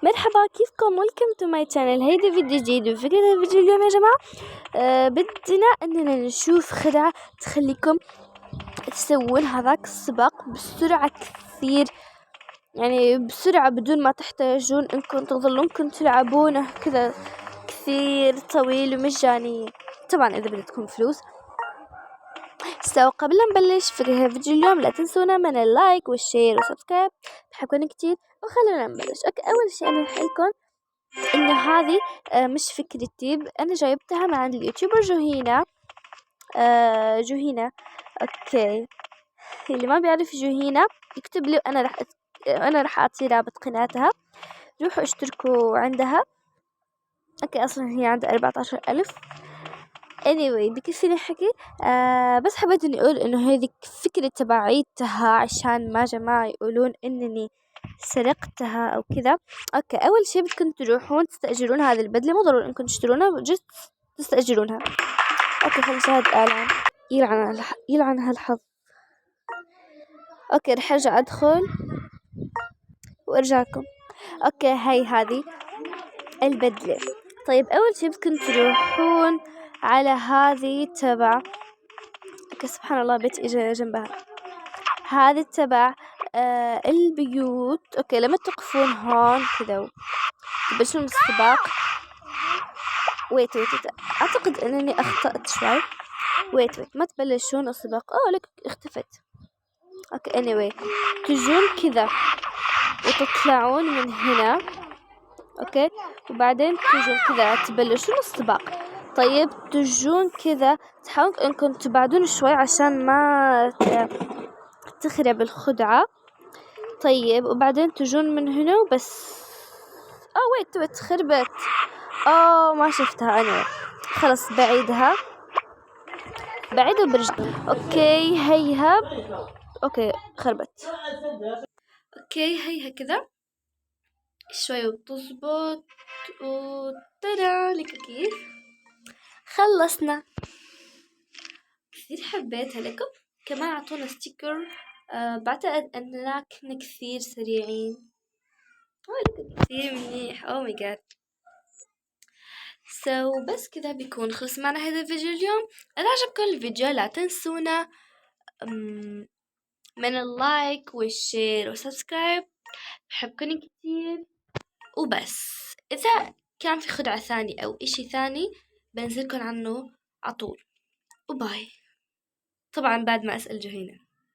مرحبا، كيفكم؟ ويلكم تو ماي channel. هيدا فيديو جديد، وفكرة الفيديو اليوم يا جماعة بدنا اننا نشوف خدعة تخليكم تسوون هذاك السباق بسرعة كثير، يعني بسرعة بدون ما تحتاجون انكم تظلونكم تلعبونه كذا كثير طويل ومجاني، طبعا اذا بدكم فلوس. قبل لا نبلش في فيديو اليوم لا تنسونا من اللايك والشير والسبسكرايب، بحبكم كتير. وخلونا نبلش. اول شيء انا رح انه هذه مش فكرتي، انا جايبتها من عند اليوتيوبر جوهينا. جوهينا، اوكي، اللي ما بيعرف جوهينا يكتب لي، انا راح اعطي رابط قناتها، روحوا اشتركوا عندها. اوكي، اصلا هي عندها 14,000. anyway بكفيني حكي. بس حبيت اني اقول انه هذه فكرة تبعيتها عشان ما جماعة يقولون انني سرقتها او كذا. اوكي، اول شي بدكم تروحون تستأجرون هذه البدلة، مو ضروري انكم تشترونها، جست تستأجرونها. اوكي، خلص هذا اعلان يلعن هالحظ. اوكي، رح ارجع ادخل وارجع لكم. اوكي، هاي هذه البدلة. طيب اول شي بدكم تروحون على هذه تبع، اوكي سبحان الله بيت اجا جنبها، هذه تبع البيوت. اوكي، لما توقفون هون كذا تبلشون السباق. ويت اعتقد انني اخطأت شوي. ويت ما تبلشون السباق. لك اختفت. اوكي anyway تجون كذا وتطلعون من هنا. اوكي، وبعدين تجون كذا تبلشون السباق. طيب تجون كذا تحاولون انكم تبعدون شوي عشان ما تخرب الخدعة. طيب وبعدين تجون من هنا وبس. ويت خربت. ما شفتها انا. خلص بعيدها برجع. اوكي هيها. اوكي خربت. اوكي هيها كذا شوي وتزبط وترى لك كيف خلصنا. كثير حبيتها لكم. كمان اعطونا ستيكر. بعتقد اننا كنا كثير سريعين. كثير منيح. او ماي جاد. بس كذا بيكون خلص معنا هذا الفيديو اليوم. اذا عجبكم الفيديو لا تنسونا من اللايك والشير والسبسكرايب، بحبكم كتير. وبس اذا كان في خدعة ثاني او اشي ثاني بنزلكم عنه عطول. وباي، طبعا بعد ما اسأل جهينة.